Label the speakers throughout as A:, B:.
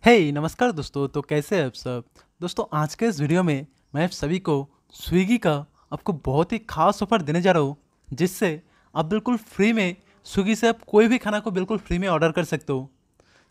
A: नमस्कार दोस्तों। तो कैसे हैं आप सब। दोस्तों आज के इस वीडियो में मैं आप सभी को स्विगी का आपको बहुत ही खास ऑफर देने जा रहा हूँ, जिससे आप बिल्कुल फ्री में स्विगी से आप कोई भी खाना को बिल्कुल फ्री में ऑर्डर कर सकते हो।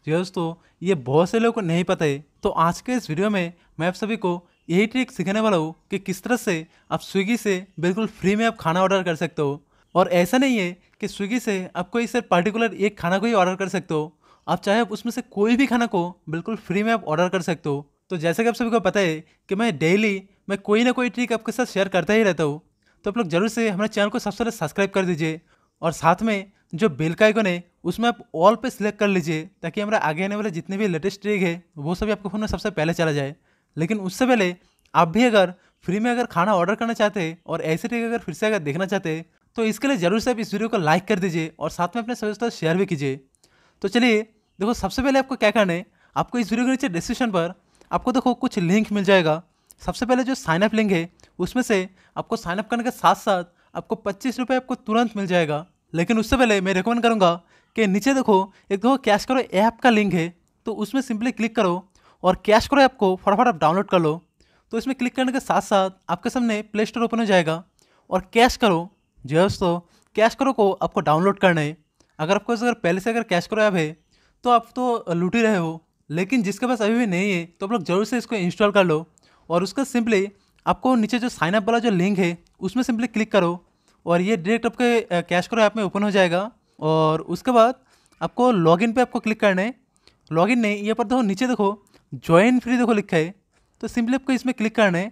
A: जी हाँ दोस्तों, ये बहुत से लोगों को नहीं पता है। तो आज के इस वीडियो में मैं आप सभी को यही ट्रिक सिखाने वाला हूँ कि किस तरह से आप स्विगी से बिल्कुल फ्री में आप खाना ऑर्डर कर सकते हो। और ऐसा नहीं है कि स्विगी से आप कोई सिर्फ पर्टिकुलर एक खाना को ही ऑर्डर कर सकते हो। आप चाहे आप उसमें से कोई भी खाना को बिल्कुल फ्री में आप ऑर्डर कर सकते हो। तो जैसे कि आप सभी को पता है कि मैं कोई ना कोई ट्रिक आपके साथ शेयर करता ही रहता हूँ। तो आप लोग जरूर से हमारे चैनल को सबसे पहले सब्सक्राइब कर दीजिए और साथ में जो बेल का आइकन है उसमें आप ऑल पे सिलेक्ट कर लीजिए, ताकि हमारा आगे आने वाले जितने भी लेटेस्ट ट्रिक है वो सभी आपके फ़ोन में सबसे पहले चला जाए। लेकिन उससे पहले आप भी अगर फ्री में अगर खाना ऑर्डर करना चाहते हैं और ऐसे ट्रिक अगर फिर से अगर देखना चाहते हैं तो इसके लिए जरूर से आप इस वीडियो को लाइक कर दीजिए और साथ में अपने सभी दोस्तों शेयर भी कीजिए। तो चलिए देखो, सबसे पहले आपको क्या करना है, आपको इस वीडियो के नीचे डिस्क्रिप्शन पर आपको देखो कुछ लिंक मिल जाएगा। सबसे पहले जो साइनअप लिंक है उसमें से आपको साइनअप करने के साथ साथ आपको 25 रुपये आपको तुरंत मिल जाएगा। लेकिन उससे पहले मैं रिकमेंड करूँगा कि नीचे देखो एक देखो कैश करो ऐप का लिंक है, तो उसमें सिंपली क्लिक करो और कैश करो ऐप को फटाफट आप डाउनलोड कर लो। तो इसमें क्लिक करने के साथ साथ आपके सामने प्ले स्टोर ओपन हो जाएगा और कैश करो जो है दोस्तों कैश करो को आपको डाउनलोड करना है। अगर पहले से अगर कैश करो ऐप है तो आप तो लूट ही रहे हो, लेकिन जिसके पास अभी भी नहीं है तो आप लोग जरूर से इसको इंस्टॉल कर लो। और उसका सिंपली आपको नीचे जो साइनअप वाला जो लिंक है उसमें सिंपली क्लिक करो और ये डायरेक्ट आपके कैश करो ऐप में ओपन हो जाएगा। और उसके बाद आपको लॉगिन पे आपको क्लिक करना है। लॉगिन नहीं, ये पर देखो नीचे देखो ज्वाइन फ्री देखो लिखा है, तो सिंपली आपको इसमें क्लिक करना है।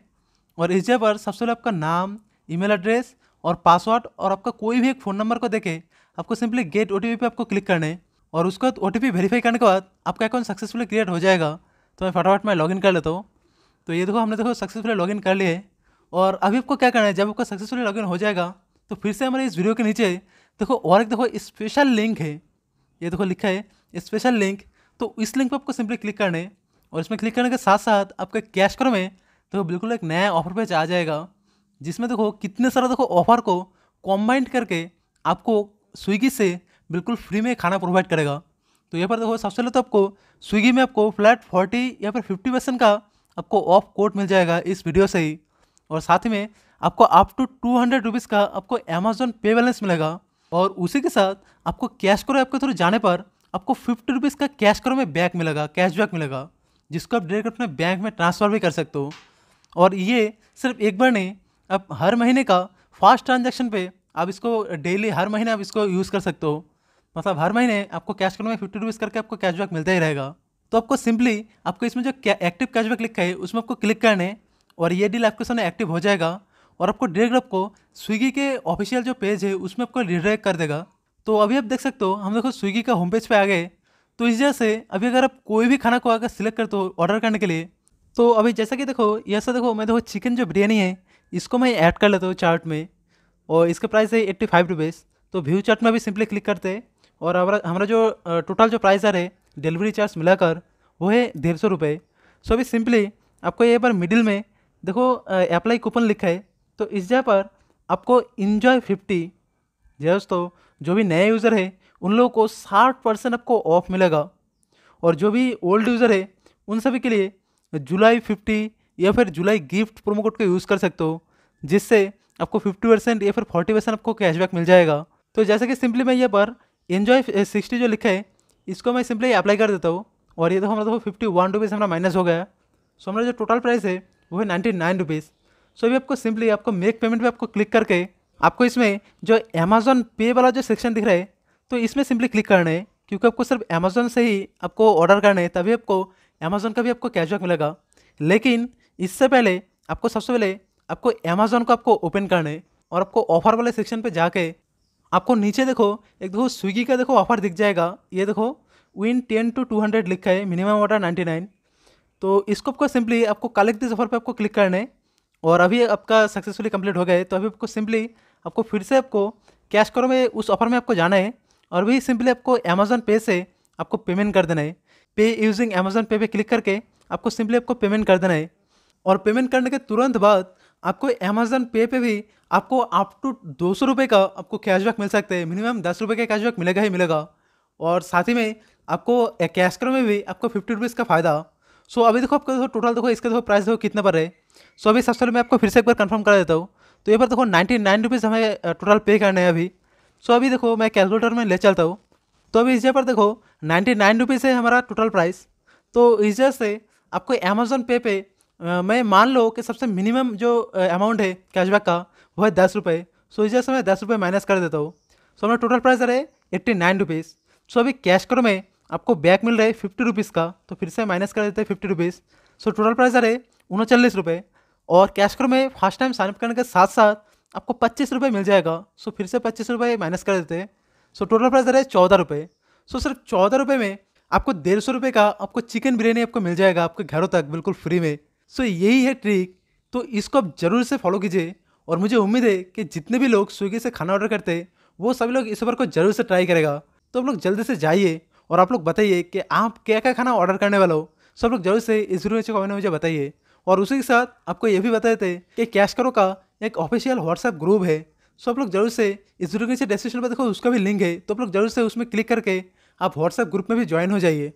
A: और इस जगह पर सबसे पहले आपका नाम, ईमेल एड्रेस और पासवर्ड और आपका कोई भी एक फ़ोन नंबर को देके आपको सिंपली गेट ओटीपी पे आपको क्लिक करना है। और उसके बाद ओटीपी वेरीफाई करने के बाद आपका अकाउंट सक्सेसफुली क्रिएट हो जाएगा। तो मैं फटाफट मैं लॉगिन कर लेता हूँ। तो ये देखो हमने देखो सक्सेसफुली लॉगिन कर लिया है। और अभी आपको क्या करना है, जब आपका सक्सेसफुली लॉगिन हो जाएगा तो फिर से हमारे इस वीडियो के नीचे देखो और एक देखो स्पेशल लिंक है, ये देखो लिखा है स्पेशल लिंक। तो इस लिंक पर आपको सिंपली क्लिक करना है और इसमें क्लिक करने के साथ साथ आपके कैश करो में देखो बिल्कुल एक नया ऑफर पेज आ जाएगा, जिसमें देखो कितने सारा देखो ऑफर को कॉम्बाइंड करके आपको स्विगी से बिल्कुल फ्री में खाना प्रोवाइड करेगा। तो यहाँ पर देखो सबसे पहले तो आपको स्विगी में आपको फ्लैट 40 या फिर 50% का आपको ऑफ कोड मिल जाएगा इस वीडियो से ही। और साथ ही में आपको अप टू 200 रुपीज़ का आपको अमेजोन पे बैलेंस मिलेगा। और उसी के साथ आपको कैश करो ऐप के थ्रू जाने पर आपको 50 रुपीज़ का कैश करो में बैक मिलेगा, कैशबैक मिलेगा, जिसको आप डायरेक्ट अपने बैंक में ट्रांसफ़र भी कर सकते हो। और ये सिर्फ एक बार नहीं, आप हर महीने का फास्ट ट्रांजैक्शन पे आप इसको डेली हर महीने आप इसको यूज़ कर सकते हो। मतलब हर महीने आपको कैश करो में 50 रुपीज़ करके आपको कैशबैक मिलता ही रहेगा। तो आपको सिंपली आपको इसमें जो एक्टिव कैशबैक लिखा है उसमें आपको क्लिक करना है और ये डील आपके सामने एक्टिव हो जाएगा और आपको डायरेक्ट आपको स्विगी के ऑफिशियल जो पेज है उसमें आपको रिडायरेक्ट कर देगा। तो अभी आप देख सकते हो हम देखो स्विगी का होम पेज पे आ गए। तो इस वजह से अभी अगर आप कोई भी खाना को अगर सिलेक्ट करते हो ऑर्डर करने के लिए, तो अभी जैसा कि देखो ऐसा देखो मैं देखो चिकन जो बिरयानी है इसको मैं ऐड कर लेता हूँ चार्ट में और इसका प्राइस है 85 रुपीज़। तो व्यू चार्ट में भी सिंपली क्लिक करते हैं और हमारा जो टोटल जो प्राइस है डिलीवरी चार्ज मिलाकर वो है 150 रुपये। सो अभी सिंपली आपको ये पर मिडिल में देखो अप्लाई कूपन लिखा है, तो इस जगह पर आपको इन्जॉय 50 दोस्तों जो भी नए यूज़र है उन लोगों को 60% आपको ऑफ मिलेगा। और जो भी ओल्ड यूज़र है उन सभी के लिए जुलाई 50 या फिर जुलाई गिफ्ट प्रोमो कोड का यूज़ कर सकते हो, जिससे आपको 50% या फिर 40% आपको कैशबैक मिल जाएगा। तो जैसे कि सिंपली मैं ये पर एन्जॉय 60 जो लिखा है इसको मैं सिंपली अप्लाई कर देता हूँ और ये तो हमारा देखो 51 रुपीज़ हमारा माइनस हो गया। सो हमारा जो टोटल प्राइस है वो है 99 रुपीज़। सो अभी आपको सिंपली आपको मेक पेमेंट पे आपको क्लिक करके आपको इसमें जो अमेजोन पे वाला जो सेक्शन दिख रहा है तो इसमें सिंपली क्लिक करना है, क्योंकि आपको सिर्फ अमेजोन से ही आपको ऑर्डर करना है, तभी आपको अमेजोन का भी आपको कैशबैक मिलेगा। लेकिन इससे पहले आपको सबसे पहले आपको अमेजोन को आपको ओपन करना है और आपको ऑफर वाले सेक्शन पे जाके आपको नीचे देखो एक देखो स्विगी का देखो ऑफर दिख जाएगा, ये देखो विन 10 to 200 लिखा है, मिनिमम ऑर्डर 99। तो इसको आपको सिंपली आपको कलेक्ट दिस ऑफर पे आपको क्लिक करना है और अभी आपका सक्सेसफुली कंप्लीट हो गया है। तो अभी आपको सिंपली आपको फिर से आपको कैश करो में उस ऑफर में आपको जाना है और भी सिंपली आपको अमेजोन पे से आपको पेमेंट कर देना है। पे यूजिंग अमेजोन पे क्लिक करके आपको सिंपली आपको पेमेंट कर देना है और पेमेंट करने के तुरंत बाद आपको अमेजोन पे भी आपको अप टू 200 रुपये का आपको कैशबैक मिल सकते हैं। मिनिमम 10 रुपये का कैशबैक मिलेगा ही मिलेगा। और साथ ही में आपको कैश करो में भी आपको 50 रुपीज़ का फ़ायदा। सो अभी देखो आपको देखो टोटल देखो इसका देखो प्राइस देखो कितना पर है। सो अभी सबसे पहले मैं आपको फिर से एक बार कंफर्म करा देता हूँ। तो ये बार देखो 99 रुपीज़ हमें टोटल पे करने हैं अभी। सो अभी देखो मैं कैलकुलेटर में ले चलता हूँ। तो अभी इस जगह पर देखो 99 रुपीज़ है हमारा टोटल प्राइस। तो इस वजह से आपको अमेजोन पे मैं मान लो कि सबसे मिनिमम जो अमाउंट है कैशबैक का वो है 10 रुपये। सो इस वजह से मैं 10 रुपये माइनस कर देता हूँ। सो हमारा टोटल प्राइस है 89 रुपीज़। सो अभी कैश करो में आपको बैक मिल रहा है 50 रुपीज़ का, तो फिर से माइनस कर देते हैं 50 रुपीज़। सो टोटल प्राइस है 39 रुपये। और कैश करो में फर्स्ट टाइम साइनअप करने के साथ साथ आपको 25 रुपये मिल जाएगा। सो फिर से 25 रुपये माइनस कर देते हैं। सो टोटल प्राइस है 14 रुपये। सो सिर्फ 14 रुपये में आपको 150 रुपये का आपको चिकन बिरयानी आपको मिल जाएगा आपके घरों तक बिल्कुल फ्री में। सो यही है ट्रिक। तो इसको आप जरूर से फॉलो कीजिए और मुझे उम्मीद है कि जितने भी लोग स्विगी से खाना ऑर्डर करते हैं वो सभी लोग इस बार को जरूर से ट्राई करेगा। तो आप लोग जल्दी से जाइए और आप लोग बताइए कि आप क्या क्या खाना ऑर्डर करने वाले हो। सब लोग जरूर से इस वीडियो कमेंट में मुझे बताइए। और उसी के साथ आपको ये भी बता देते हैं कि कैश करो का एक ऑफिशियल व्हाट्सएप ग्रुप है। सो आप लोग जरूर से इस वीडियो के नीचे डिस्क्रिप्शन पर देखो उसका भी लिंक है, तो आप लोग जरूर से उसमें क्लिक करके आप व्हाट्सएप ग्रुप में भी ज्वाइन हो जाइए।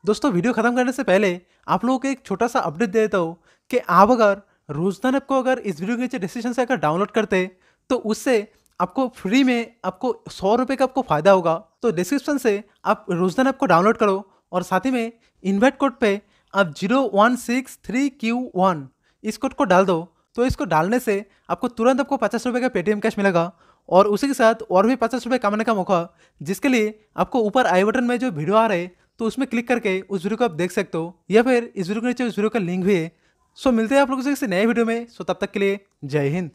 A: दोस्तों वीडियो खत्म करने से पहले आप लोगों को एक छोटा सा अपडेट दे देता हूँ कि आप अगर रोजदान ऐप को अगर इस वीडियो के नीचे डिस्क्रिप्शन से अगर डाउनलोड करते तो उससे आपको फ्री में आपको 100 रुपये का आपको फायदा होगा। तो डिस्क्रिप्शन से आप रोजदान ऐप को डाउनलोड करो और साथ ही में इन्वाइट कोड पे आप 0163Q1 इस कोड को डाल दो। तो इसको डालने से आपको तुरंत आपको 50 रुपये का पेटीएम कैश मिलेगा और उसी के साथ और भी 50 रुपये कमाने का मौका, जिसके लिए आपको ऊपर आई बटन में जो वीडियो आ रहे हैं तो उसमें क्लिक करके उस वीडियो को आप देख सकते हो, या फिर इस वीडियो के नीचे उस वीडियो का लिंक भी है। सो मिलते हैं आप लोगों से किसी नए वीडियो में। सो तब तक के लिए जय हिंद।